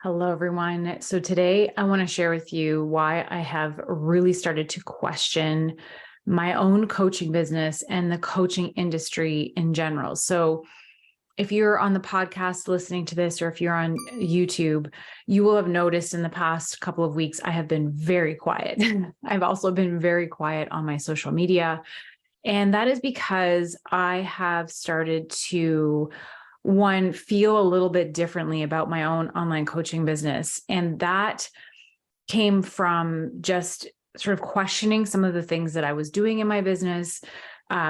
Hello, everyone. So today I want to share with you why I have really started to question my own coaching business and the coaching industry in general. So if you're on the podcast listening to this, or if you're on YouTube, you will have noticed in the past couple of weeks, I have been very quiet. I've also been very quiet on my social media. And that is because I have started to feel a little bit differently about my own online coaching business. And that came from just sort of questioning some of the things that I was doing in my business,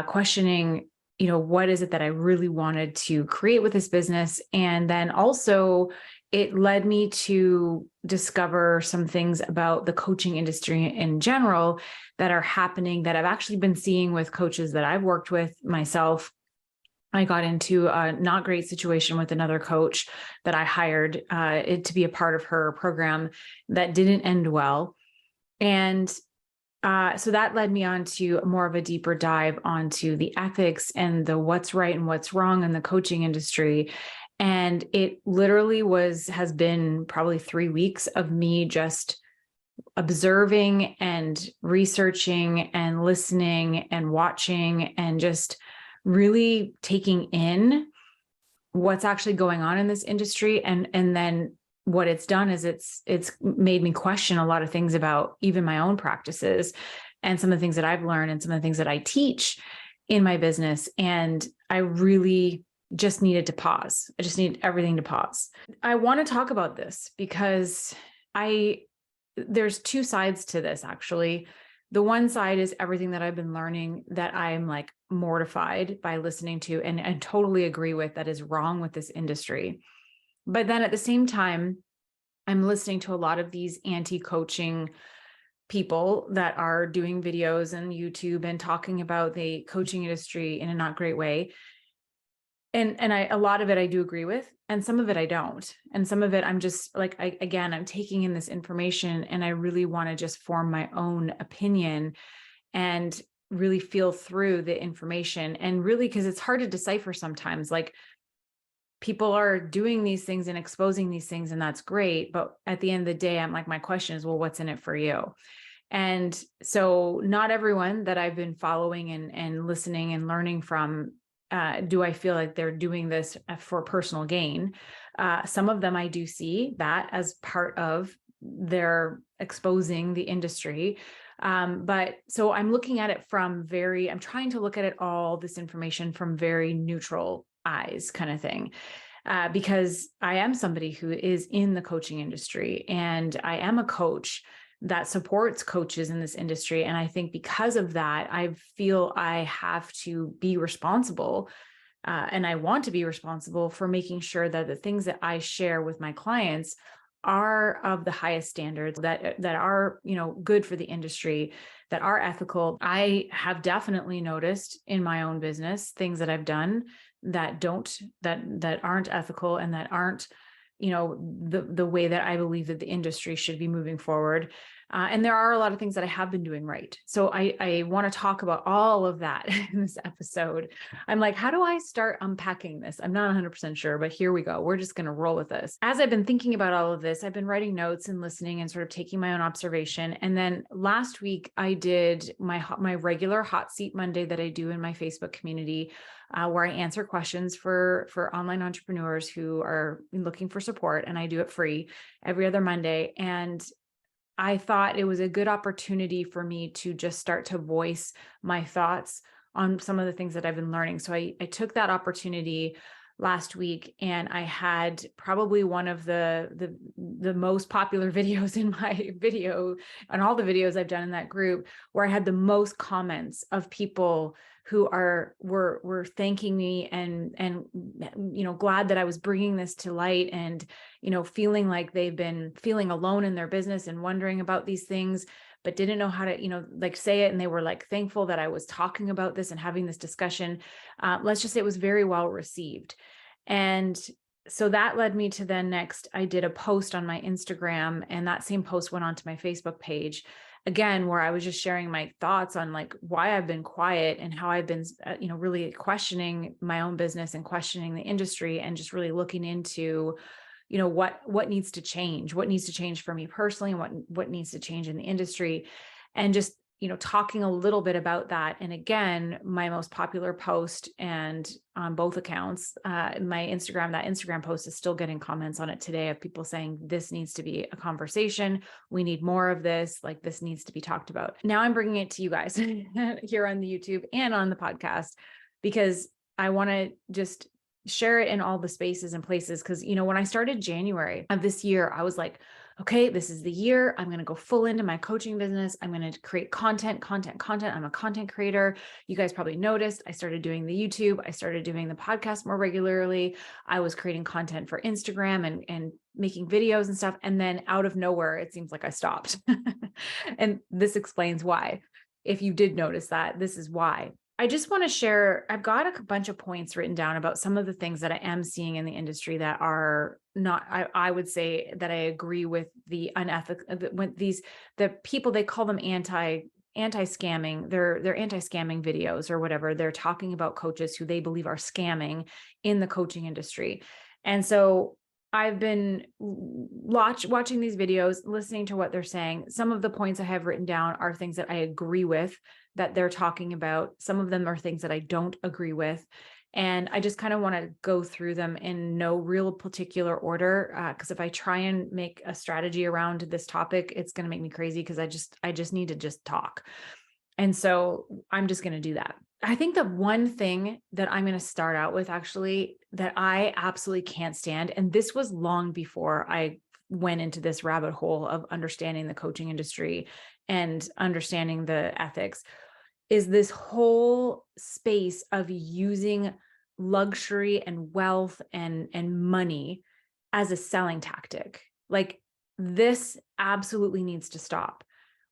questioning, what is it that I really wanted to create with this business? And then also it led me to discover some things about the coaching industry in general that are happening that I've actually been seeing with coaches that I've worked with myself. I got into a not great situation with another coach that I hired to be a part of her program that didn't end well. And so that led me on to more of a deeper dive onto the ethics and the what's right and what's wrong in the coaching industry. And it literally has been probably 3 weeks of me just observing and researching and listening and watching and just really taking in what's actually going on in this industry. And then what it's done is it's made me question a lot of things about even my own practices and some of the things that I've learned and some of the things that I teach in my business. And I really just needed to pause. I just need everything to pause. I want to talk about this because there's two sides to this, actually. The one side is everything that I've been learning that I'm like mortified by listening to and totally agree with that is wrong with this industry. But then at the same time, I'm listening to a lot of these anti-coaching people that are doing videos on YouTube and talking about the coaching industry in a not great way. And a lot of it I do agree with, and some of it I don't. And some of it I'm just like, I'm taking in this information and I really want to just form my own opinion and really feel through the information. And really, because it's hard to decipher sometimes, like people are doing these things and exposing these things, and that's great. But at the end of the day, I'm like, my question is, well, what's in it for you? And so not everyone that I've been following and listening and learning from do I feel like they're doing this for personal gain. Some of them I do see that as part of their exposing the industry. But so I'm looking at it I'm trying to look at it all this information from very neutral eyes kind of thing. Because I am somebody who is in the coaching industry and I am a coach that supports coaches in this industry. And I think because of that, I feel I have to be responsible and I want to be responsible for making sure that the things that I share with my clients are of the highest standards, that are, good for the industry, that are ethical. I have definitely noticed in my own business things that I've done that aren't ethical and that aren't the way that I believe that the industry should be moving forward. And there are a lot of things that I have been doing right. So I want to talk about all of that in this episode. I'm like, how do I start unpacking this? I'm not 100% sure, but here we go. We're just going to roll with this. As I've been thinking about all of this, I've been writing notes and listening and sort of taking my own observation. And then last week I did my regular hot seat Monday that I do in my Facebook community, where I answer questions for online entrepreneurs who are looking for support. And I do it free every other Monday. And I thought it was a good opportunity for me to just start to voice my thoughts on some of the things that I've been learning. So I took that opportunity last week, and I had probably one of the most popular videos in my video and all the videos I've done in that group, where I had the most comments of people who were thanking me and glad that I was bringing this to light, and feeling like they've been feeling alone in their business and wondering about these things, but didn't know how to say it. And they were like thankful that I was talking about this and having this discussion. Let's just say it was very well received. And so that led me to then next, I did a post on my Instagram, and that same post went onto my Facebook page, again, where I was just sharing my thoughts on like why I've been quiet and how I've been, really questioning my own business and questioning the industry, and just really looking into what needs to change, what needs to change for me personally, and what needs to change in the industry. And just, talking a little bit about that. And again, my most popular post, and on both accounts, that Instagram post is still getting comments on it today of people saying this needs to be a conversation. We need more of this. Like, this needs to be talked about. Now I'm bringing it to you guys here on the YouTube and on the podcast, because I want to just share it in all the spaces and places. Because, when I started January of this year, I was like, okay, this is the year. I'm going to go full into my coaching business. I'm going to create content. I'm a content creator. You guys probably noticed I started doing the YouTube. I started doing the podcast more regularly. I was creating content for Instagram and making videos and stuff. And then out of nowhere, it seems like I stopped. And this explains why. If you did notice that, this is why. I just want to share, I've got a bunch of points written down about some of the things that I am seeing in the industry that are not, I would say that I agree with the unethical, when the people, they call them anti-scamming, they're anti-scamming videos or whatever. They're talking about coaches who they believe are scamming in the coaching industry. And so I've been watching these videos, listening to what they're saying. Some of the points I have written down are things that I agree with that they're talking about. Some of them are things that I don't agree with. And I just kind of want to go through them in no real particular order. Because if I try and make a strategy around this topic, it's going to make me crazy, because I just need to just talk. And so I'm just going to do that. I think the one thing that I'm going to start out with, actually, that I absolutely can't stand, and this was long before I went into this rabbit hole of understanding the coaching industry and understanding the ethics, is this whole space of using luxury and wealth and money as a selling tactic. Like, this absolutely needs to stop.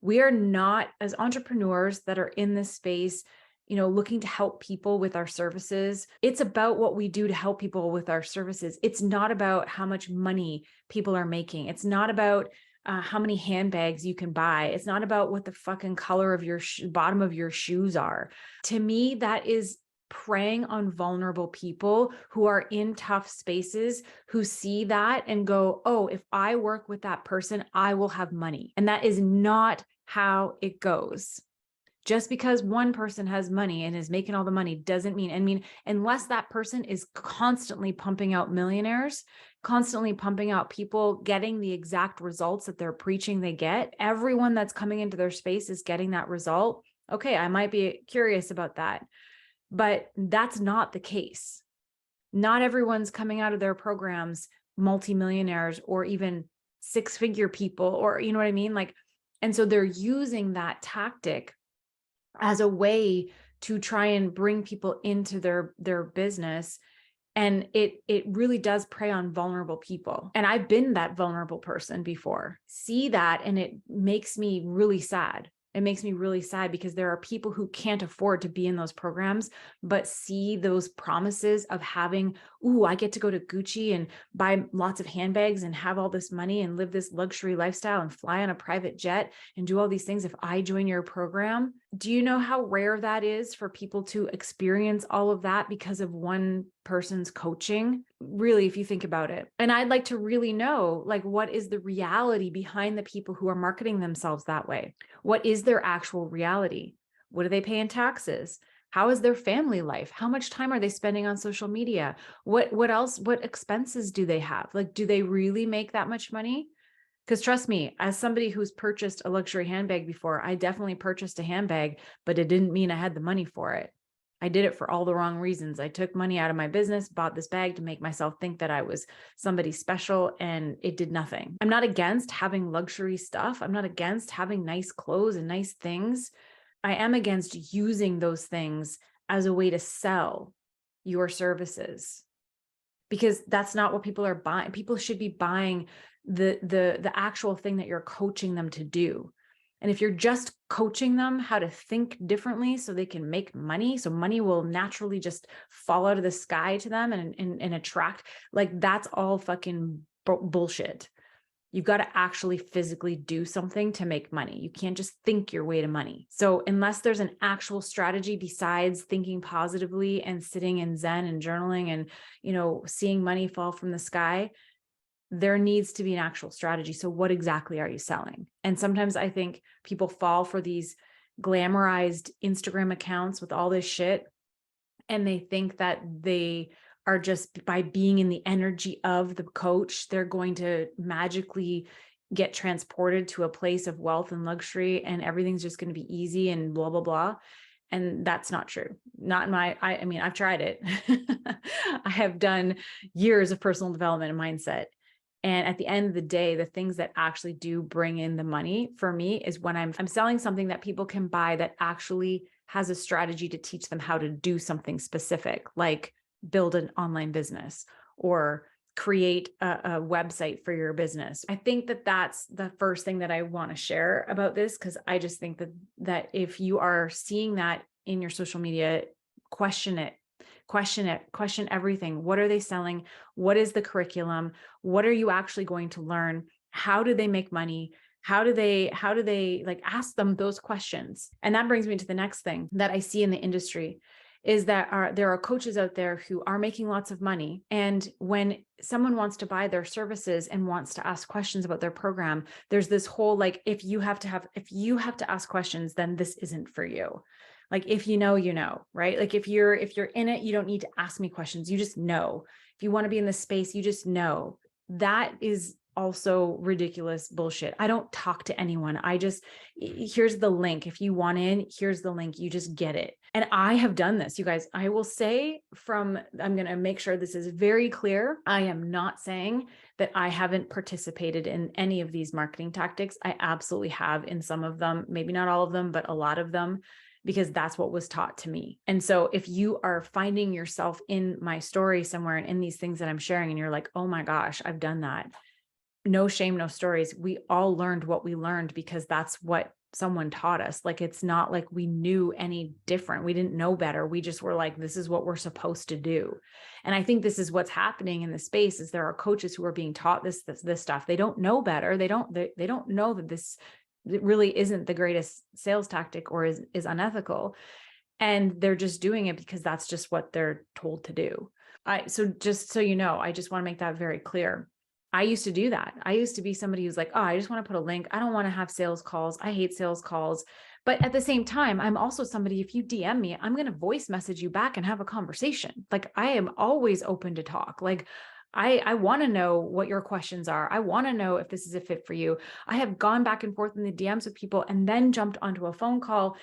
We are not, as entrepreneurs that are in this space, looking to help people with our services. It's about what we do to help people with our services. It's not about how much money people are making. It's not about how many handbags you can buy. It's not about what the fucking color of your bottom of your shoes are. To me, that is preying on vulnerable people who are in tough spaces, who see that and go, oh, if I work with that person, I will have money. And that is not how it goes. Just because one person has money and is making all the money doesn't mean, unless that person is constantly pumping out millionaires, constantly pumping out people getting the exact results that they're preaching they get, everyone that's coming into their space is getting that result. Okay, I might be curious about that, but that's not the case. Not everyone's coming out of their programs multimillionaires or even six-figure people, or you know what I mean? And so they're using that tactic as a way to try and bring people into their business. And it really does prey on vulnerable people. And I've been that vulnerable person before. See that, and it makes me really sad. It makes me really sad, because there are people who can't afford to be in those programs, but see those promises of having, ooh, I get to go to Gucci and buy lots of handbags and have all this money and live this luxury lifestyle and fly on a private jet and do all these things if I join your program. Do you know how rare that is for people to experience all of that because of one person's coaching? Really, if you think about it. And I'd like to really know, what is the reality behind the people who are marketing themselves that way? What is their actual reality? What do they pay in taxes? How is their family life? How much time are they spending on social media? What else? What expenses do they have? Do they really make that much money? Because trust me, as somebody who's purchased a luxury handbag before, I definitely purchased a handbag, but it didn't mean I had the money for it. I did it for all the wrong reasons. I took money out of my business, bought this bag to make myself think that I was somebody special, and it did nothing. I'm not against having luxury stuff. I'm not against having nice clothes and nice things. I am against using those things as a way to sell your services, because that's not what people are buying. People should be buying the actual thing that you're coaching them to do. And if you're just coaching them how to think differently so they can make money, so money will naturally just fall out of the sky to them and attract, that's all fucking bullshit. You've got to actually physically do something to make money. You can't just think your way to money. So unless there's an actual strategy besides thinking positively and sitting in Zen and journaling and, seeing money fall from the sky, there needs to be an actual strategy. So what exactly are you selling? And sometimes I think people fall for these glamorized Instagram accounts with all this shit, and they think that they are just, by being in the energy of the coach, they're going to magically get transported to a place of wealth and luxury, and everything's just going to be easy and blah, blah, blah. And that's not true. Not in my, I mean, I've tried it. I have done years of personal development and mindset. And at the end of the day, the things that actually do bring in the money for me is when I'm selling something that people can buy that actually has a strategy to teach them how to do something specific, like build an online business or create a website for your business. I think that that's the first thing that I want to share about this, because I just think that if you are seeing that in your social media, question it, question everything. What are they selling? What is the curriculum? What are you actually going to learn? How do they make money? How do they like, ask them those questions? And that brings me to the next thing that I see in the industry is that there are coaches out there who are making lots of money. And when someone wants to buy their services and wants to ask questions about their program, there's this whole, like, if you have to ask questions, then this isn't for you. Like, if you know, right? Like if you're in it, you don't need to ask me questions. You just know. If you want to be in this space, you just know. That is also ridiculous bullshit. I don't talk to anyone. Here's the link. If you want in, here's the link. You just get it. And I have done this, you guys. I will say I'm going to make sure this is very clear. I am not saying that I haven't participated in any of these marketing tactics. I absolutely have in some of them, maybe not all of them, but a lot of them, because that's what was taught to me. And so if you are finding yourself in my story somewhere and in these things that I'm sharing, and you're like, oh my gosh, I've done that. No shame, no stories. We all learned what we learned because that's what someone taught us. Like, it's not like we knew any different. We didn't know better. We just were like, this is what we're supposed to do. And I think this is what's happening in the space is there are coaches who are being taught this stuff. They don't know better. They don't know that this really isn't the greatest sales tactic or is unethical. And they're just doing it because that's just what they're told to do. So just so you know, I just want to make that very clear. I used to do that. I used to be somebody who's like, oh, I just want to put a link. I don't want to have sales calls. I hate sales calls. But at the same time, I'm also somebody, if you DM me, I'm going to voice message you back and have a conversation. Like, I am always open to talk. Like, I want to know what your questions are. I want to know if this is a fit for you. I have gone back and forth in the DMs with people and then jumped onto a phone call,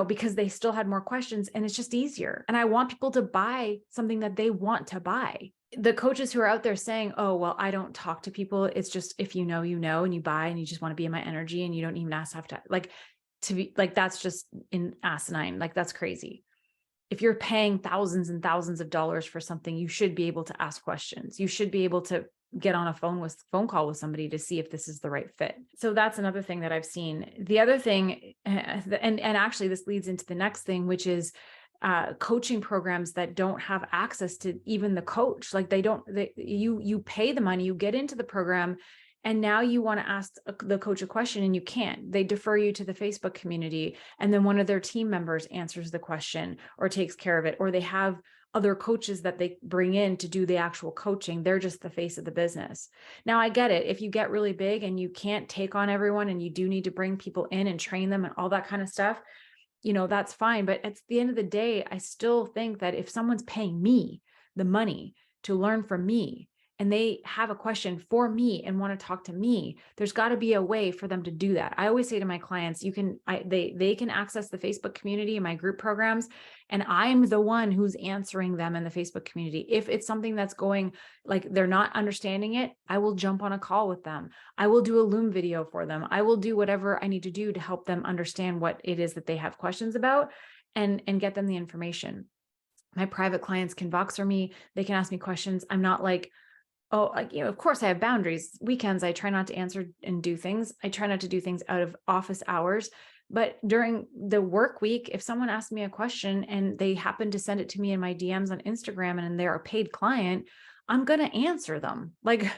because they still had more questions, and it's just easier. And I want people to buy something that they want to buy. The coaches who are out there saying, oh, well, I don't talk to people. It's just, if you know, and you buy, and you just want to be in my energy, and you don't even have to be like, that's just asinine. Like, that's crazy. If you're paying thousands and thousands of dollars for something, you should be able to ask questions. You should be able to get on a phone call with somebody to see if this is the right fit. So that's another thing that I've seen. The other thing, and actually this leads into the next thing, which is coaching programs that don't have access to even the coach. Like, you pay the money, you get into the program, and now you want to ask the coach a question and you can't. They defer you to the Facebook community, and then one of their team members answers the question or takes care of it, or they have other coaches that they bring in to do the actual coaching. They're just the face of the business. Now, I get it. If you get really big and you can't take on everyone and you do need to bring people in and train them and all that kind of stuff, that's fine. But at the end of the day, I still think that if someone's paying me the money to learn from me, and they have a question for me and want to talk to me, there's got to be a way for them to do that. I always say to my clients, they can access the Facebook community and my group programs, and I'm the one who's answering them in the Facebook community. If it's something that's going, like, they're not understanding it, I will jump on a call with them. I will do a Loom video for them. I will do whatever I need to do to help them understand what it is that they have questions about, and get them the information. My private clients can Voxer me. They can ask me questions. I'm not like, oh, of course I have boundaries. Weekends, I try not to answer and do things. I try not to do things out of office hours. But during the work week, if someone asks me a question and they happen to send it to me in my DMs on Instagram and they're a paid client, I'm going to answer them. Like,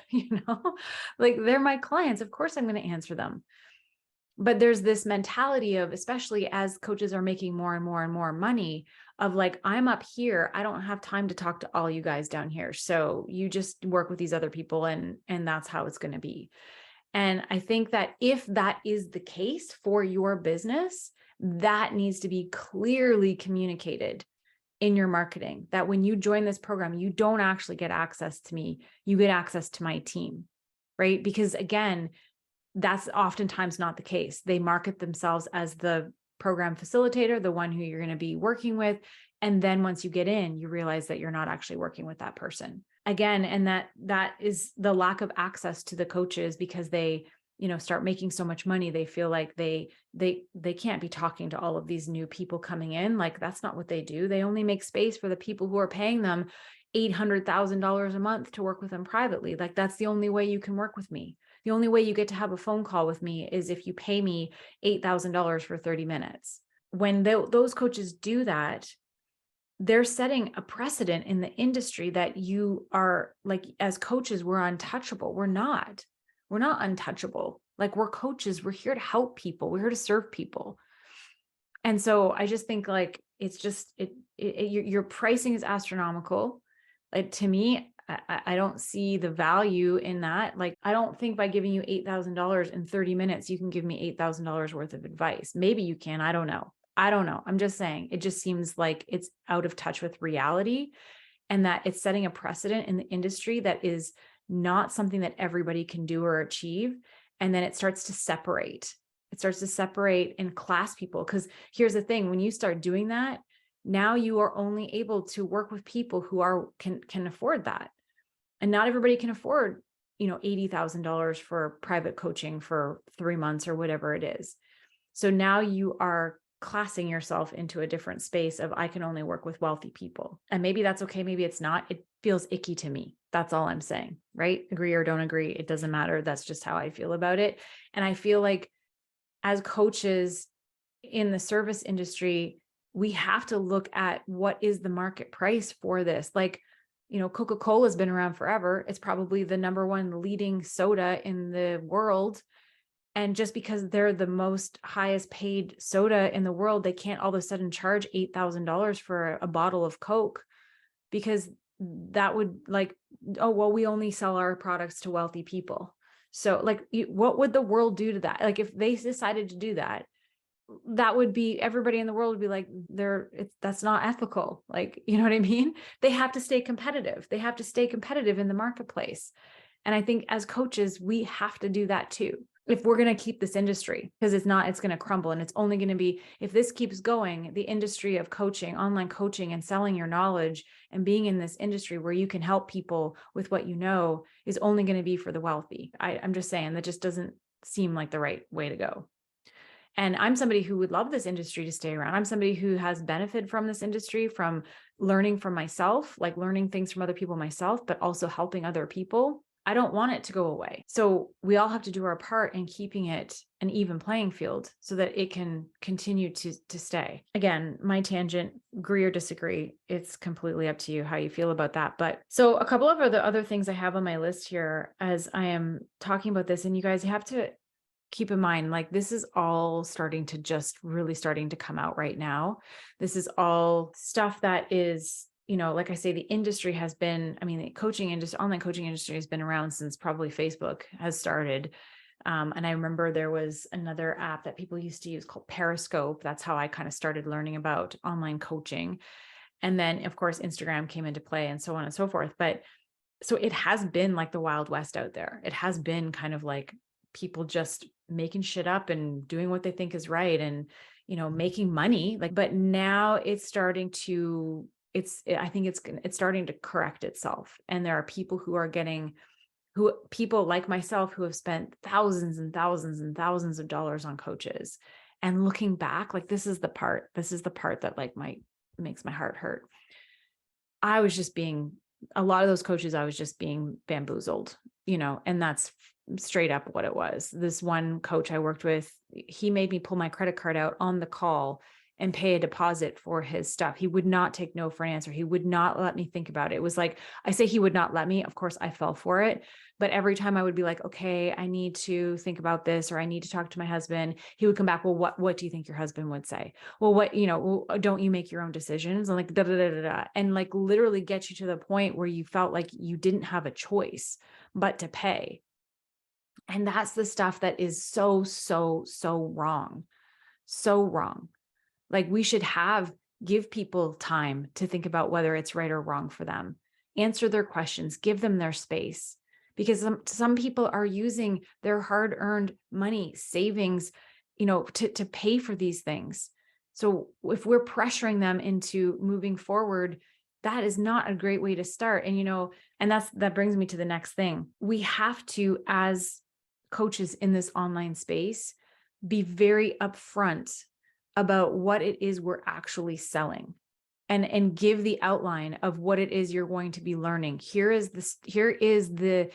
like, they're my clients. Of course I'm going to answer them. But there's this mentality of, especially as coaches are making more and more and more money, of like, I'm up here. I don't have time to talk to all you guys down here. So you just work with these other people and that's how it's going to be. And I think that if that is the case for your business, that needs to be clearly communicated in your marketing, that when you join this program, you don't actually get access to me, you get access to my team, right? Because again, that's oftentimes not the case. They market themselves as the program facilitator, the one who you're going to be working with. And then once you get in, you realize that you're not actually working with that person again. And that is the lack of access to the coaches, because they, start making so much money. They feel like they can't be talking to all of these new people coming in. Like, that's not what they do. They only make space for the people who are paying them $800,000 a month to work with them privately. Like, that's the only way you can work with me. The only way you get to have a phone call with me is if you pay me $8,000 for 30 minutes. When those coaches do that, they're setting a precedent in the industry that you are like, as coaches, we're untouchable. We're not untouchable. Like, we're coaches. We're here to help people. We're here to serve people. And so I just think like, it's just, your pricing is astronomical. Like, to me, I don't see the value in that. Like, I don't think by giving you $8,000 in 30 minutes, you can give me $8,000 worth of advice. Maybe you can, I don't know. I'm just saying, it just seems like it's out of touch with reality, and that it's setting a precedent in the industry that is not something that everybody can do or achieve. And then it starts to separate. And class people. Because here's the thing, when you start doing that, now you are only able to work with people who can afford that. And not everybody can afford, $80,000 for private coaching for 3 months or whatever it is. So now you are classing yourself into a different space of, I can only work with wealthy people. And maybe that's okay. Maybe it's not. It feels icky to me. That's all I'm saying, right? Agree or don't agree. It doesn't matter. That's just how I feel about it. And I feel like as coaches in the service industry, we have to look at what is the market price for this. Like, Coca-Cola has been around forever. It's probably the number one leading soda in the world. And just because they're the most highest paid soda in the world, they can't all of a sudden charge $8,000 for a bottle of Coke, because that would like, oh, well, we only sell our products to wealthy people. So like, what would the world do to that? Like, if they decided to do that, that would be, everybody in the world would be like, that's not ethical. Like, you know what I mean? They have to stay competitive. They have to stay competitive in the marketplace. And I think as coaches, we have to do that too, if we're going to keep this industry, because it's going to crumble. And it's only going to be, if this keeps going, the industry of coaching, online coaching, and selling your knowledge and being in this industry where you can help people with what you know, is only going to be for the wealthy. I'm just saying, that just doesn't seem like the right way to go. And I'm somebody who would love this industry to stay around. I'm somebody who has benefited from this industry, from learning from myself, like learning things from other people myself, but also helping other people. I don't want it to go away. So we all have to do our part in keeping it an even playing field so that it can continue to stay. Again, my tangent, agree or disagree, it's completely up to you how you feel about that. But so a couple of other things I have on my list here as I am talking about this, and you guys have to keep in mind, like, this is all starting to come out right now. This is all stuff that is, like I say, the industry has been, the coaching industry, online coaching industry has been around since probably Facebook has started. And I remember there was another app that people used to use called Periscope. That's how I kind of started learning about online coaching. And then of course, Instagram came into play and so on and so forth. But so it has been like the Wild West out there. It has been kind of like people just making shit up and doing what they think is right and, making money. Like, but now it's starting to, I think it's starting to correct itself. And there are people people like myself who have spent thousands and thousands and thousands of dollars on coaches. And looking back, like, this is the part that like makes my heart hurt. A lot of those coaches, I was just being bamboozled, and that's straight up what it was. This one coach I worked with, he made me pull my credit card out on the call and pay a deposit for his stuff. He would not take no for an answer. He would not let me think about it. It was like, I say he would not let me. Of course, I fell for it. But every time I would be like, okay, I need to think about this, or I need to talk to my husband, he would come back, well, what do you think your husband would say? Well, don't you make your own decisions? And like, da, da, da, da, da. And like literally get you to the point where you felt like you didn't have a choice but to pay. And that's the stuff that is so, so, so wrong. So wrong. Like we should give people time to think about whether it's right or wrong for them. Answer their questions, give them their space, because some people are using their hard-earned money, savings, to pay for these things. So if we're pressuring them into moving forward, that is not a great way to start. And that brings me to the next thing. We have to, as coaches in this online space, be very upfront about what it is we're actually selling, and give the outline of what it is you're going to be learning. Here is the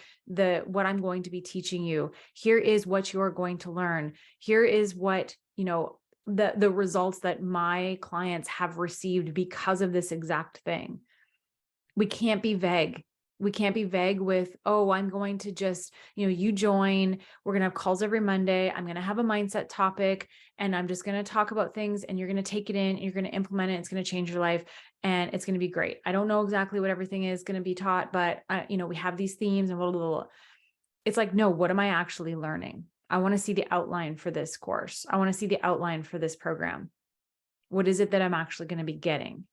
what I'm going to be teaching you. Here is what you're going to learn. Here is what, the results that my clients have received because of this exact thing. We can't be vague. We can't be vague with, oh, I'm going to just, you join, we're going to have calls every Monday. I'm going to have a mindset topic, and I'm just going to talk about things, and you're going to take it in, and you're going to implement it. It's going to change your life, and it's going to be great. I don't know exactly what everything is going to be taught, but we have these themes and blah, blah, blah. It's like, no, what am I actually learning? I want to see the outline for this course. I want to see the outline for this program. What is it that I'm actually going to be getting?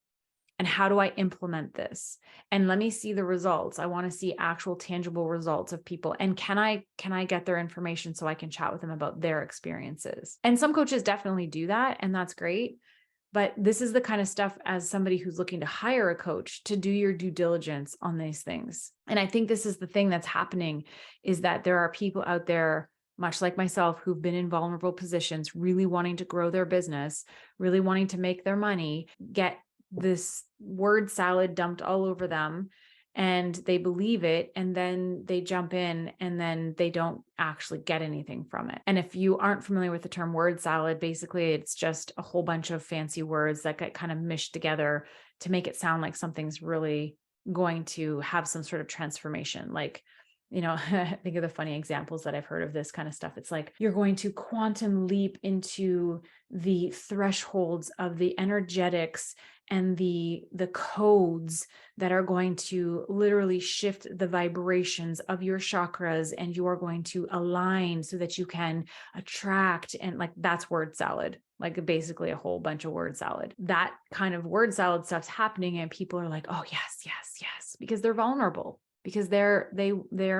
And how do I implement this? And let me see the results. I want to see actual tangible results of people. And can I get their information so I can chat with them about their experiences? And some coaches definitely do that, and that's great. But this is the kind of stuff, as somebody who's looking to hire a coach, to do your due diligence on these things. And I think this is the thing that's happening, is that there are people out there, much like myself, who've been in vulnerable positions, really wanting to grow their business, really wanting to make their money, get this word salad dumped all over them, and they believe it, and then they jump in, and then they don't actually get anything from it. And if you aren't familiar with the term word salad, basically it's just a whole bunch of fancy words that get kind of mished together to make it sound like something's really going to have some sort of transformation. Like, think of the funny examples that I've heard of this kind of stuff. It's like, you're going to quantum leap into the thresholds of the energetics and the codes that are going to literally shift the vibrations of your chakras, and you are going to align so that you can attract. And like, that's word salad, like basically a whole bunch of word salad. That kind of word salad stuff's happening, and people are like, oh yes, yes, yes, because they're vulnerable, because they're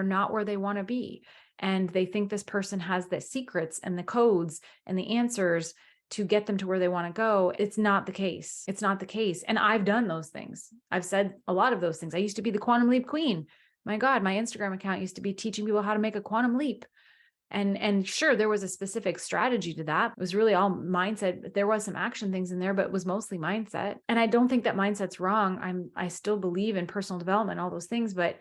not where they want to be. And they think this person has the secrets and the codes and the answers to get them to where they want to go. It's not the case. It's not the case. And I've done those things. I've said a lot of those things. I used to be the quantum leap queen. My God, my Instagram account used to be teaching people how to make a quantum leap. And sure, there was a specific strategy to that. It was really all mindset. There was some action things in there, but it was mostly mindset. And I don't think that mindset's wrong. I still believe in personal development, all those things, but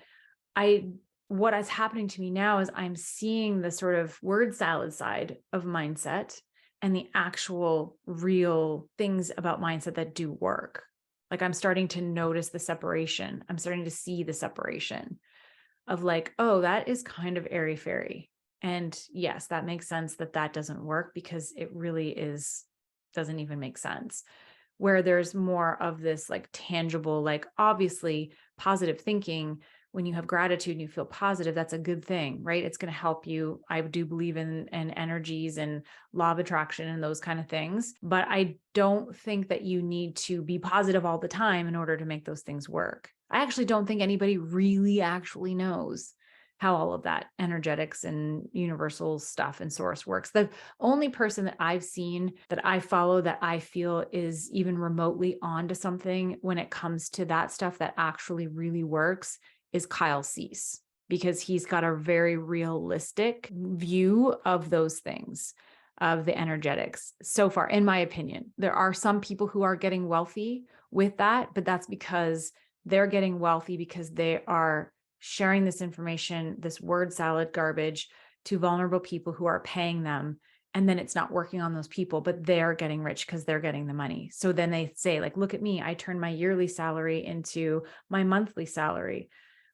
what is happening to me now is I'm seeing the sort of word salad side of mindset and the actual real things about mindset that do work. Like, I'm starting to notice the separation. I'm starting to see the separation of like, oh, that is kind of airy-fairy. And yes, that makes sense that doesn't work, because it really doesn't even make sense. Where there's more of this like tangible, like obviously positive thinking. When you have gratitude and you feel positive, that's a good thing, right? It's going to help you. I do believe in energies and law of attraction and those kind of things, but I don't think that you need to be positive all the time in order to make those things work. I actually don't think anybody really actually knows how all of that energetics and universal stuff and source works. The only person that I've seen, that I follow, that I feel is even remotely onto something when it comes to that stuff that actually really works, is Kyle Cease, because he's got a very realistic view of those things, of the energetics so far, in my opinion. There are some people who are getting wealthy with that, but that's because they're getting wealthy because they are sharing this information, this word salad garbage, to vulnerable people who are paying them and then it's not working on those people, but they're getting rich because they're getting the money. So then they say, like, look at me, I turned my yearly salary into my monthly salary.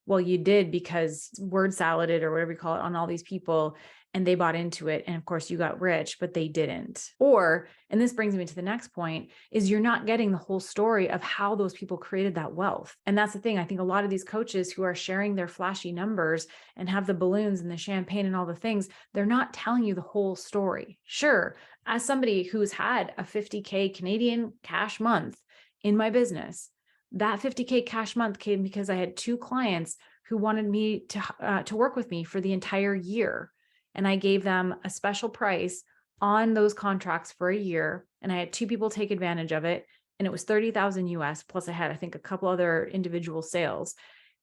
Well, you did because word saladed or whatever you call it on all these people, and they bought into it. And of course you got rich, but they didn't. Or, and this brings me to the next point, is you're not getting the whole story of how those people created that wealth. And that's the thing. I think a lot of these coaches who are sharing their flashy numbers and have the balloons and the champagne and all the things, they're not telling you the whole story. Sure, as somebody who's had a 50K Canadian cash month in my business, that 50K cash month came because I had 2 clients who wanted me to work with me for the entire year. And I gave them a special price on those contracts for a year. And I had 2 people take advantage of it. And it was 30,000 US. Plus I had, I think, a couple other individual sales.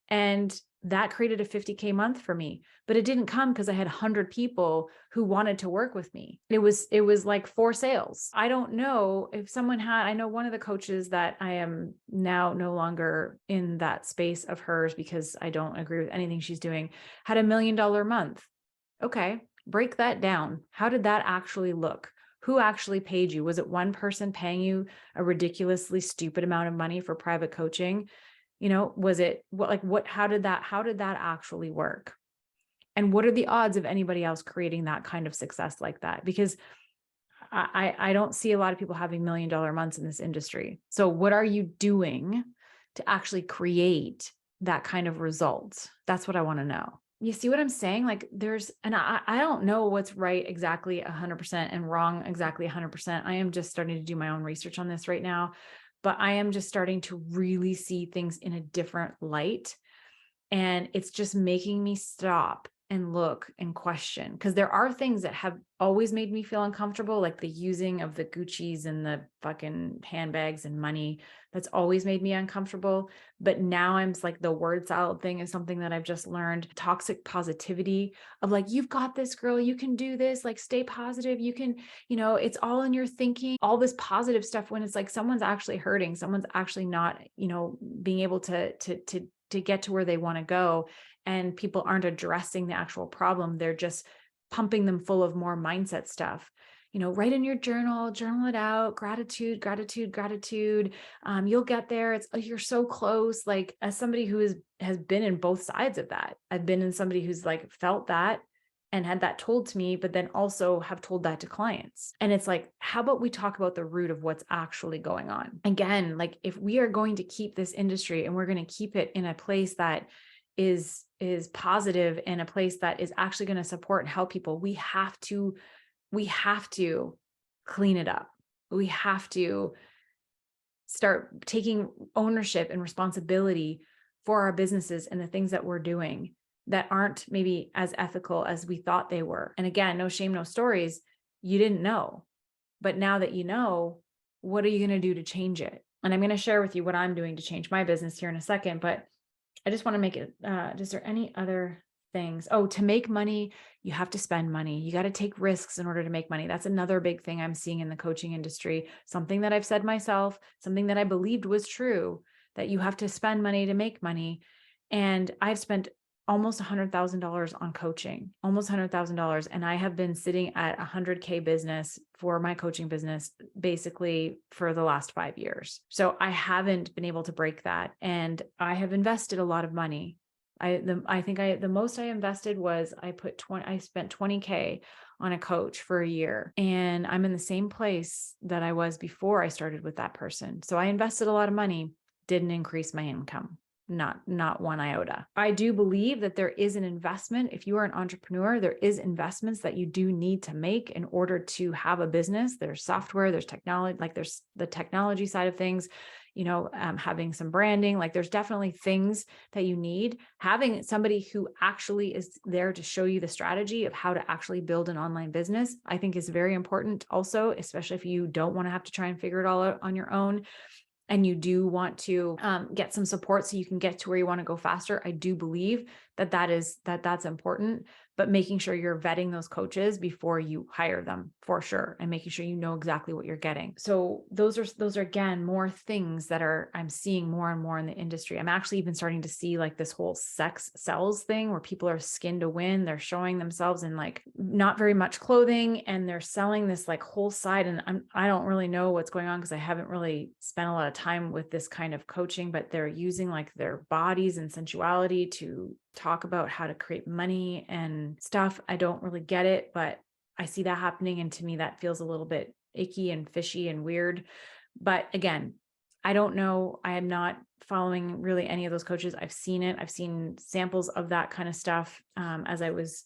And that created a 50K month for me, but it didn't come because I had 100 people who wanted to work with me. It was like 4 sales. I don't know if someone I know one of the coaches that I am now no longer in that space of hers because I don't agree with anything she's doing, had $1 million month. Okay, break that down. How did that actually look? Who actually paid you? Was it one person paying you a ridiculously stupid amount of money for private coaching? Was it how did that actually work? And what are the odds of anybody else creating that kind of success like that? Because I don't see a lot of people having $1 million months in this industry. So what are you doing to actually create that kind of result? That's what I want to know. You see what I'm saying? Like I don't know what's right exactly 100% and wrong exactly 100%. I am just starting to do my own research on this right now. But I am just starting to really see things in a different light. And it's just making me stop and look and question, because there are things that have always made me feel uncomfortable, like the using of the Gucci's and the fucking handbags and money. That's always made me uncomfortable. But now I'm like, the word salad thing is something that I've just learned. Toxic positivity of like, you've got this, girl, you can do this, like stay positive. You can, it's all in your thinking, all this positive stuff, when it's like someone's actually hurting, someone's actually not, being able to get to where they want to go. And people aren't addressing the actual problem. They're just pumping them full of more mindset stuff. Write in your journal it out, gratitude, gratitude, gratitude. You'll get there. You're so close. Like, as somebody who has been in both sides of that, I've been in somebody who's like felt that and had that told to me, but then also have told that to clients. And it's like, how about we talk about the root of what's actually going on? Again, like, if we are going to keep this industry and we're going to keep it in a place that is positive, and a place that is actually going to support and help people, we have to clean it up. We have to start taking ownership and responsibility for our businesses and the things that we're doing that aren't maybe as ethical as we thought they were. And again, no shame, no stories. You didn't know, but now that you know, what are you going to do to change it? And I'm going to share with you what I'm doing to change my business here in a second, but I just want to make it, is there any other things? Oh, to make money, you have to spend money. You got to take risks in order to make money. That's another big thing I'm seeing in the coaching industry. Something that I've said myself, something that I believed was true, that you have to spend money to make money. And I've spent almost $100,000 on coaching, almost $100,000. And I have been sitting at 100K business for my coaching business, basically for the last 5 years. So I haven't been able to break that. And I have invested a lot of money. I think the most I invested was I spent 20K on a coach for a year, and I'm in the same place that I was before I started with that person. So I invested a lot of money, didn't increase my income. Not one iota. I do believe that there is an investment. If you are an entrepreneur, there is investments that you do need to make in order to have a business. There's software, there's technology, like there's the technology side of things, having some branding, like there's definitely things that you need. Having somebody who actually is there to show you the strategy of how to actually build an online business, I think is very important also, especially if you don't want to have to try and figure it all out on your own. And you do want to get some support so you can get to where you want to go faster. I do believe that's important. but making sure you're vetting those coaches before you hire them for sure, and making sure you know exactly what you're getting. So those are again, more things that I'm seeing more and more in the industry. I'm actually even starting to see like this whole sex sells thing where people are skin to win. They're showing themselves in like not very much clothing, and they're selling this like whole side. And I don't really know what's going on because I haven't really spent a lot of time with this kind of coaching, but they're using like their bodies and sensuality to talk about how to create money and stuff. I don't really get it, but I see that happening. And to me, that feels a little bit icky and fishy and weird. But again, I don't know. I am not following really any of those coaches. I've seen it. I've seen samples of that kind of stuff as I was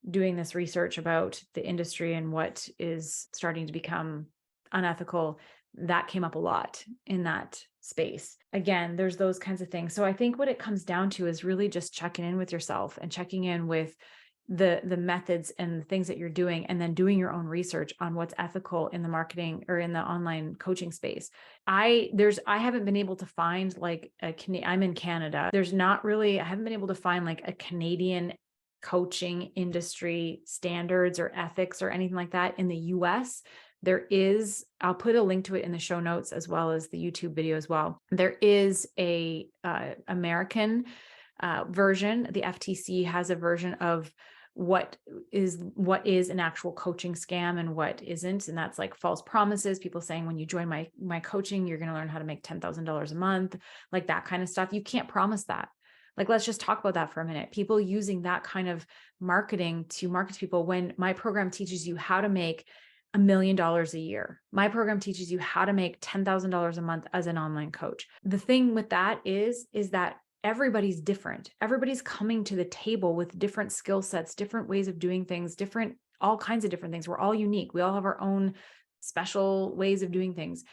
doing this research about the industry and what is starting to become unethical. That came up a lot in that space. Again, there's those kinds of things. So I think what it comes down to is really just checking in with yourself and checking in with the methods and the things that you're doing, and then doing your own research on what's ethical in the marketing or in the online coaching space. I haven't been able to find like I'm in Canada. I haven't been able to find like a Canadian coaching industry standards or ethics or anything like that. In the US, there is, I'll put a link to it in the show notes as well as the YouTube video as well. There is a American version. The FTC has a version of what is an actual coaching scam and what isn't. And that's like false promises, people saying, when you join my coaching, you're going to learn how to make $10,000 a month, like that kind of stuff. You can't promise that. Like, let's just talk about that for a minute. People using that kind of marketing to market to people, when my program teaches you how to make $1 million a year. My program teaches you how to make $10,000 a month as an online coach. The thing with that is that everybody's different. Everybody's coming to the table with different skill sets, different ways of doing things, all kinds of different things. We're all unique. We all have our own special ways of doing things.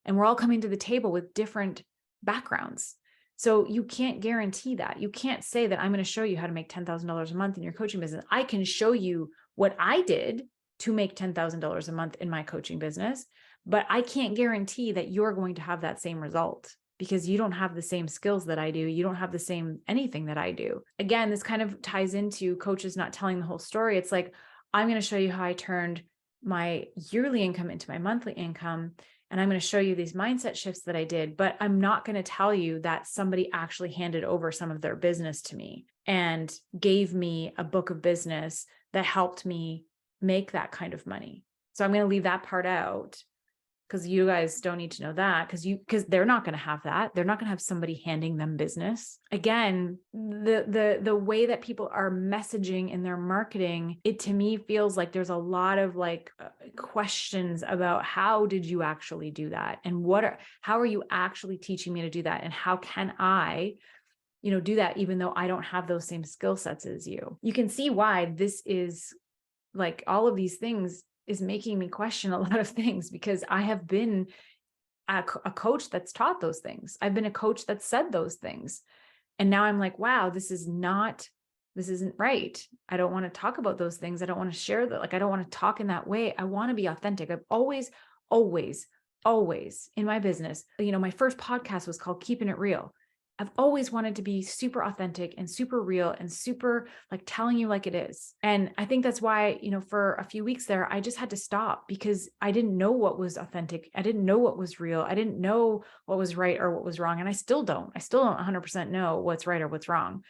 And we're all coming to the table with different backgrounds. So you can't guarantee that. You can't say that I'm going to show you how to make $10,000 a month in your coaching business. I can show you what I did to make $10,000 a month in my coaching business, but I can't guarantee that you're going to have that same result, because you don't have the same skills that I do. You don't have the same anything that I do. Again, this kind of ties into coaches not telling the whole story. It's like, I'm going to show you how I turned my yearly income into my monthly income, and I'm going to show you these mindset shifts that I did, but I'm not going to tell you that somebody actually handed over some of their business to me and gave me a book of business that helped me make that kind of money. So I'm going to leave that part out, because you guys don't need to know that, because they're not going to have that. They're not going to have somebody handing them business. Again, the way that people are messaging in their marketing, it to me feels like there's a lot of like questions about, how did you actually do that? And how are you actually teaching me to do that? And how can I, do that, even though I don't have those same skill sets as you? You can see why this is like, all of these things is making me question a lot of things, because I have been a coach that's taught those things. I've been a coach that said those things. And now I'm like, wow, this isn't right. I don't want to talk about those things. I don't want to share that. Like, I don't want to talk in that way. I want to be authentic. I've always in my business, my first podcast was called Keeping It Real. I've always wanted to be super authentic and super real and super like telling you like it is. And I think that's why, for a few weeks there, I just had to stop, because I didn't know what was authentic. I didn't know what was real. I didn't know what was right or what was wrong. And I still don't 100% know what's right or what's wrong.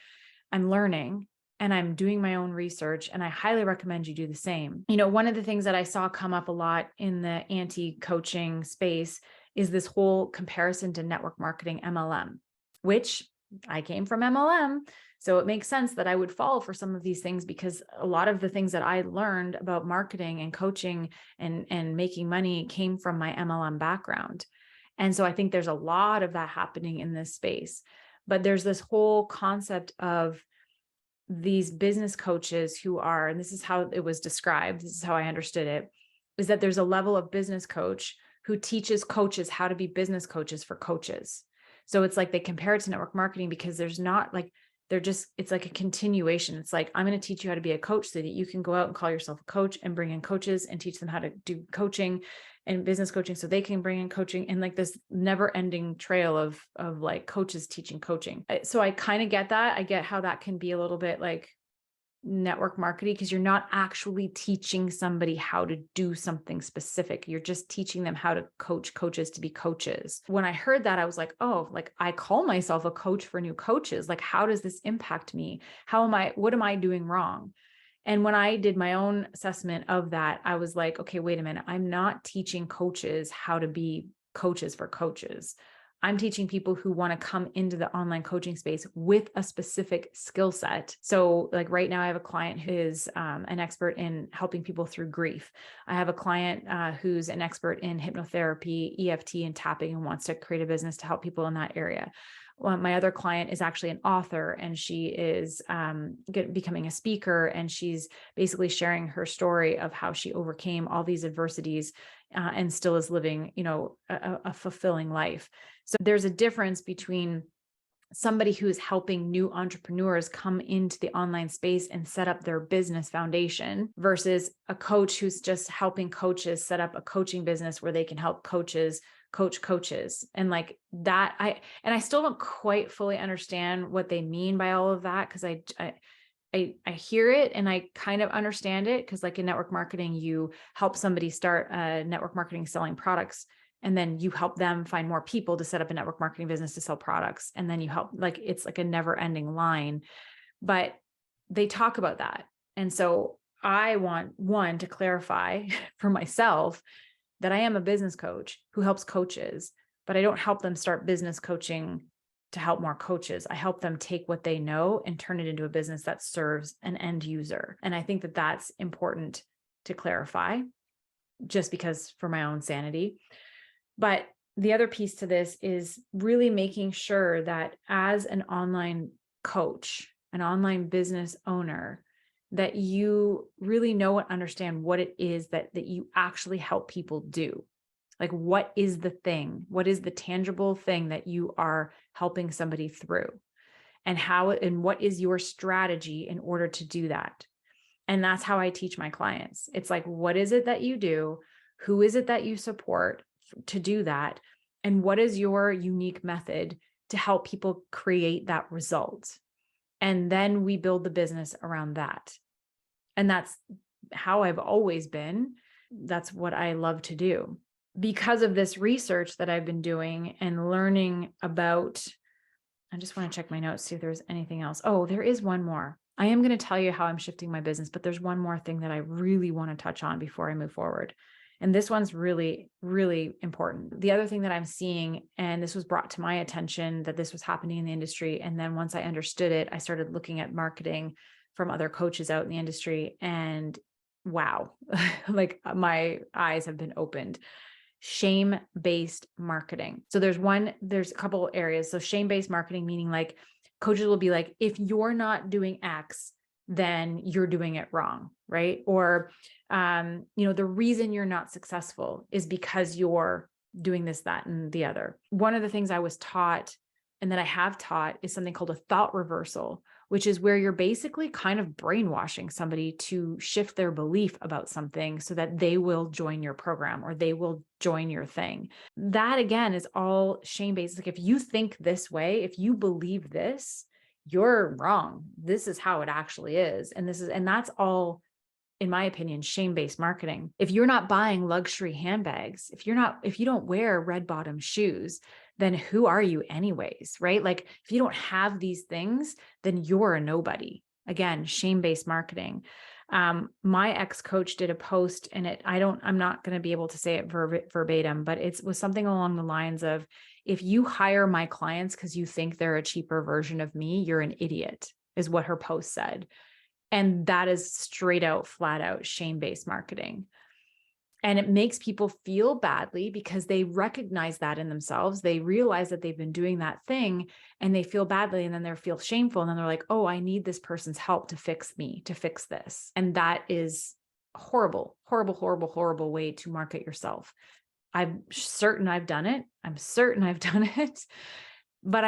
I'm learning and I'm doing my own research, and I highly recommend you do the same. One of the things that I saw come up a lot in the anti-coaching space is this whole comparison to network marketing, MLM, which I came from MLM. So it makes sense that I would fall for some of these things, because a lot of the things that I learned about marketing and coaching and making money came from my MLM background. And so I think there's a lot of that happening in this space. But there's this whole concept of these business coaches who are, and this is how it was described, this is how I understood it, is that there's a level of business coach who teaches coaches how to be business coaches for coaches. So it's like they compare it to network marketing, because there's not like, it's like a continuation. It's like, I'm going to teach you how to be a coach so that you can go out and call yourself a coach and bring in coaches and teach them how to do coaching and business coaching so they can bring in coaching, and like this never ending trail of like coaches teaching coaching. So I kind of get that. I get how that can be a little bit like, network marketing because you're not actually teaching somebody how to do something specific. You're just teaching them how to coach coaches to be coaches. When I heard that, I was like, oh, like I call myself a coach for new coaches. Like, how does this impact me? What am I doing wrong? And when I did my own assessment of that, I was like, okay, wait a minute. I'm not teaching coaches how to be coaches for coaches. I'm teaching people who want to come into the online coaching space with a specific skill set. So like right now I have a client who is an expert in helping people through grief. I have a client who's an expert in hypnotherapy, EFT, and tapping, and wants to create a business to help people in that area. Well, my other client is actually an author, and she is becoming a speaker, and she's basically sharing her story of how she overcame all these adversities and still is living, a fulfilling life. So there's a difference between somebody who's helping new entrepreneurs come into the online space and set up their business foundation versus a coach who's just helping coaches set up a coaching business where they can help coaches coach coaches. And like that, I still don't quite fully understand what they mean by all of that, because I hear it and I kind of understand it, because like in network marketing, you help somebody start a network marketing selling products, and then you help them find more people to set up a network marketing business to sell products. And then you help, like, it's like a never ending line, but they talk about that. And so I want one to clarify for myself that I am a business coach who helps coaches, but I don't help them start business coaching to help more coaches. I help them take what they know and turn it into a business that serves an end user. And I think that that's important to clarify, just because for my own sanity. But the other piece to this is really making sure that as an online coach, an online business owner, that you really know and understand what it is that you actually help people do. Like, what is the thing? What is the tangible thing that you are helping somebody through? And what is your strategy in order to do that? And that's how I teach my clients. It's like, what is it that you do? Who is it that you support to do that? And what is your unique method to help people create that result? And then we build the business around that. And that's how I've always been. That's what I love to do. Because of this research that I've been doing and learning about, I just want to check my notes, see if there's anything else. Oh, there is one more. I am going to tell you how I'm shifting my business, but there's one more thing that I really want to touch on before I move forward. And this one's really, really important. The other thing that I'm seeing, and this was brought to my attention that this was happening in the industry. And then once I understood it, I started looking at marketing from other coaches out in the industry, and wow, like my eyes have been opened. Shame-based marketing. So there's a couple areas. So shame-based marketing, meaning like coaches will be like, if you're not doing X, then you're doing it wrong, right? Or, the reason you're not successful is because you're doing this, that, and the other. One of the things I was taught and that I have taught is something called a thought reversal, which is where you're basically kind of brainwashing somebody to shift their belief about something so that they will join your program or they will join your thing. That again is all shame-based. Like, if you think this way, if you believe this, you're wrong. This is how it actually is. And that's all, in my opinion, shame-based marketing. If you're not buying luxury handbags, if you don't wear red bottom shoes, then who are you anyways, right? Like, if you don't have these things, then you're a nobody. Again, shame-based marketing. My ex-coach did a post, and I'm not going to be able to say it verbatim, but it was something along the lines of, if you hire my clients because you think they're a cheaper version of me, you're an idiot, is what her post said. And that is straight out, flat out shame-based marketing. And it makes people feel badly because they recognize that in themselves. They realize that they've been doing that thing and they feel badly, and then they feel shameful. And then they're like, oh, I need this person's help to fix me, to fix this. And that is horrible, horrible, horrible, horrible way to market yourself. I'm certain I've done it. But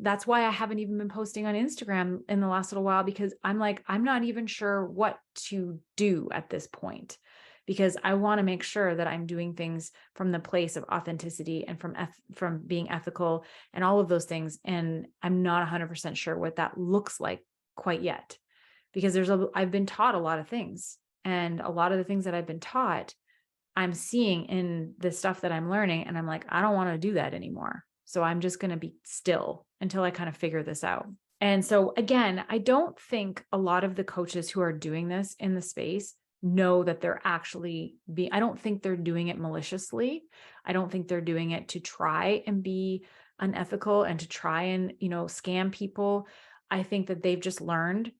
that's why I haven't even been posting on Instagram in the last little while, because I'm like, I'm not even sure what to do at this point, because I want to make sure that I'm doing things from the place of authenticity and from being ethical and all of those things. And I'm not 100% sure what that looks like quite yet, because I've been taught a lot of things, and a lot of the things that I've been taught, I'm seeing in the stuff that I'm learning. And I'm like, I don't want to do that anymore. So I'm just going to be still until I kind of figure this out. And so again, I don't think a lot of the coaches who are doing this in the space know that they're actually I don't think they're doing it maliciously. I don't think they're doing it to try and be unethical and to try and, scam people. I think that they've just learned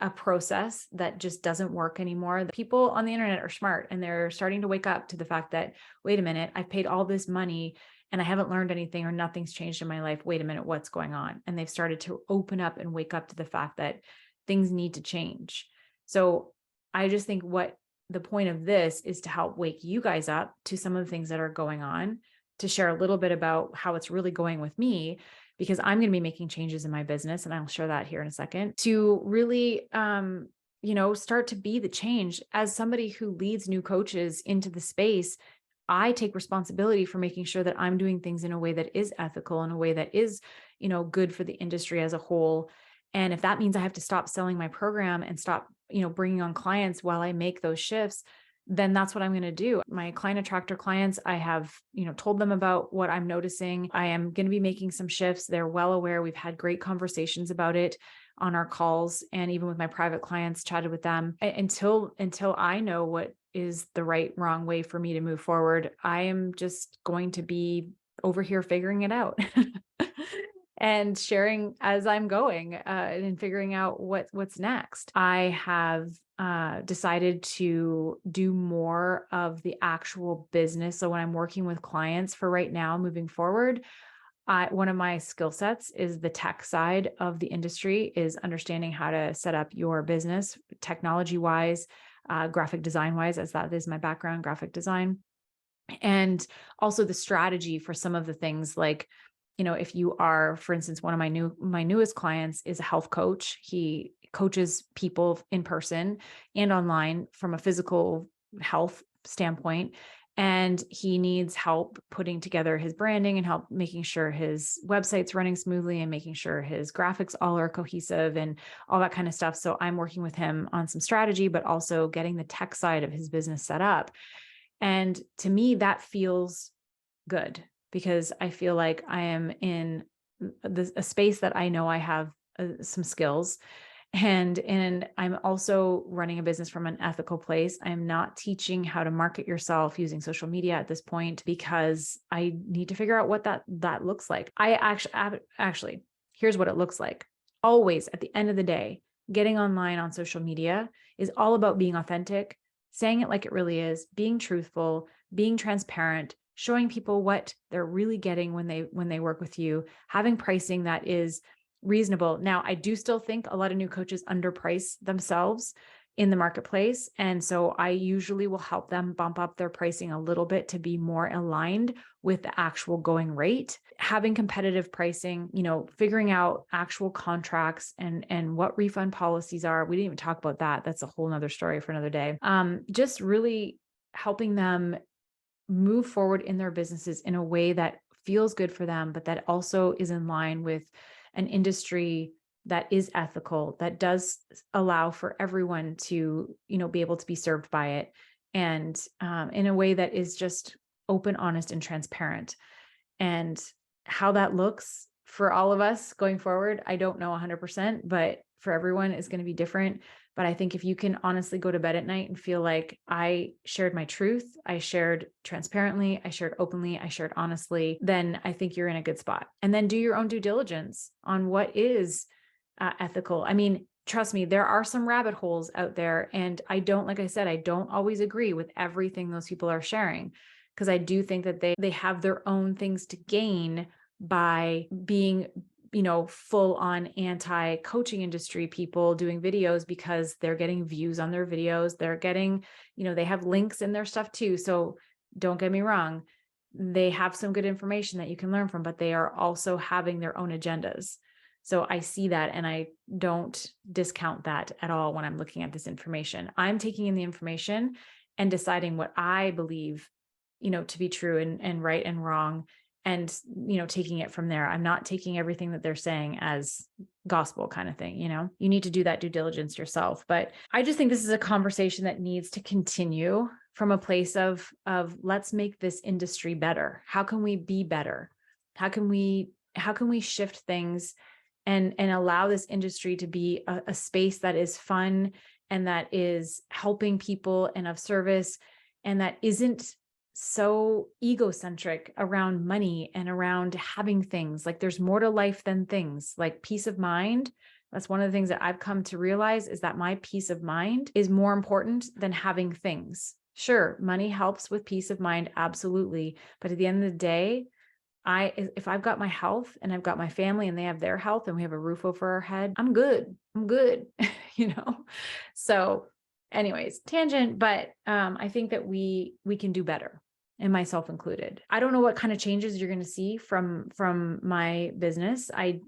a process that just doesn't work anymore. The people on the internet are smart, and they're starting to wake up to the fact that, wait a minute, I've paid all this money and I haven't learned anything, or nothing's changed in my life. Wait a minute, what's going on? And they've started to open up and wake up to the fact that things need to change. So I just think what the point of this is to help wake you guys up to some of the things that are going on, to share a little bit about how it's really going with me, because I'm going to be making changes in my business. And I'll share that here in a second, to really, start to be the change. As somebody who leads new coaches into the space, I take responsibility for making sure that I'm doing things in a way that is ethical, in a way that is, good for the industry as a whole. And if that means I have to stop selling my program and stop, bringing on clients while I make those shifts, then that's what I'm going to do. My client attractor clients, I have, told them about what I'm noticing. I am going to be making some shifts. They're well aware. We've had great conversations about it on our calls, and even with my private clients, chatted with them. Until I know what is the right, wrong way for me to move forward, I am just going to be over here figuring it out. And sharing as I'm going, and figuring out what's next. I have decided to do more of the actual business. So when I'm working with clients for right now, moving forward, one of my skill sets is the tech side of the industry, is understanding how to set up your business technology wise, graphic design wise, as that is my background, graphic design. And also the strategy for some of the things, like, if you are, for instance, one of my newest clients is a health coach. He coaches people in person and online from a physical health standpoint. And he needs help putting together his branding and help making sure his website's running smoothly and making sure his graphics all are cohesive and all that kind of stuff. So I'm working with him on some strategy, but also getting the tech side of his business set up. And to me, that feels good, because I feel like I am in a space that I know I have some skills. And I'm also running a business from an ethical place. I'm not teaching how to market yourself using social media at this point, because I need to figure out what that looks like. I actually, here's what it looks like. Always at the end of the day, getting online on social media is all about being authentic, saying it like it really is, being truthful, being transparent, showing people what they're really getting when they work with you, having pricing that is reasonable. Now, I do still think a lot of new coaches underprice themselves in the marketplace. And so I usually will help them bump up their pricing a little bit to be more aligned with the actual going rate. Having competitive pricing, figuring out actual contracts and what refund policies are. We didn't even talk about that. That's a whole nother story for another day. Just really helping them move forward in their businesses in a way that feels good for them, but that also is in line with an industry that is ethical, that does allow for everyone to, be able to be served by it. And in a way that is just open, honest, and transparent. And how that looks for all of us going forward, I don't know 100%, but for everyone is going to be different. But I think if you can honestly go to bed at night and feel like I shared my truth, I shared transparently, I shared openly, I shared honestly, then I think you're in a good spot. And then do your own due diligence on what is ethical. I mean, trust me, there are some rabbit holes out there. And like I said, I don't always agree with everything those people are sharing, because I do think that they have their own things to gain by being, full on anti-coaching industry people doing videos, because they're getting views on their videos. They're getting, they have links in their stuff too. So don't get me wrong. They have some good information that you can learn from, but they are also having their own agendas. So I see that, and I don't discount that at all when I'm looking at this information. I'm taking in the information and deciding what I believe, to be true and right and wrong. and, taking it from there. I'm not taking everything that they're saying as gospel kind of thing. You need to do that due diligence yourself. But I just think this is a conversation that needs to continue from a place of let's make this industry better. How can we be better? How can we shift things and allow this industry to be a space that is fun and that is helping people and of service, and that isn't so egocentric around money and around having things. Like, there's more to life than things. Like, peace of mind. That's one of the things that I've come to realize, is that my peace of mind is more important than having things. Sure, money helps with peace of mind, absolutely. But at the end of the day, if I've got my health and I've got my family and they have their health and we have a roof over our head, I'm good. I'm good. So anyways, tangent, but I think that we can do better, and myself included. I don't know what kind of changes you're going to see from my business. I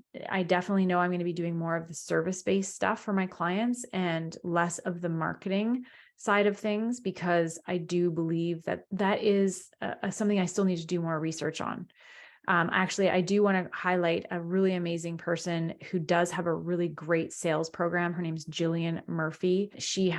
definitely know I'm going to be doing more of the service-based stuff for my clients and less of the marketing side of things, because I do believe that is something I still need to do more research on. Actually, I do want to highlight a really amazing person who does have a really great sales program. Her name's Jillian Murphy. She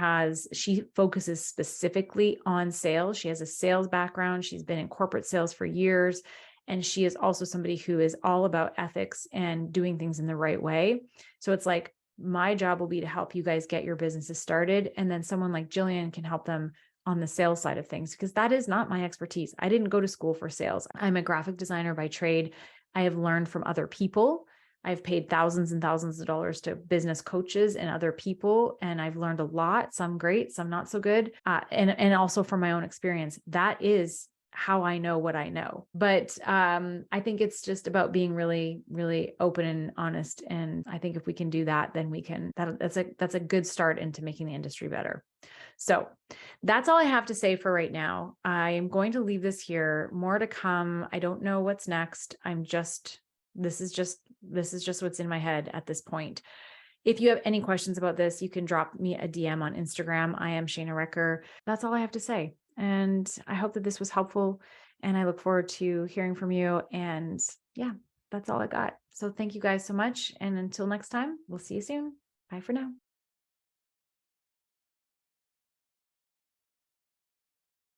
focuses specifically on sales. She has a sales background. She's been in corporate sales for years. And she is also somebody who is all about ethics and doing things in the right way. So it's like, my job will be to help you guys get your businesses started. And then someone like Jillian can help them on the sales side of things, because that is not my expertise. I didn't go to school for sales. I'm a graphic designer by trade. I have learned from other people. I've paid thousands and thousands of dollars to business coaches and other people, and I've learned a lot, some great, some not so good. And also from my own experience, that is how I know what I know. But I think it's just about being really, really open and honest. And I think if we can do that, then that's a good start into making the industry better. So that's all I have to say for right now. I am going to leave this here. More to come. I don't know what's next. This is just what's in my head at this point. If you have any questions about this, you can drop me a DM on Instagram. I am Shana Recker. That's all I have to say. And I hope that this was helpful, and I look forward to hearing from you. And yeah, that's all I got. So thank you guys so much. And until next time, we'll see you soon. Bye for now.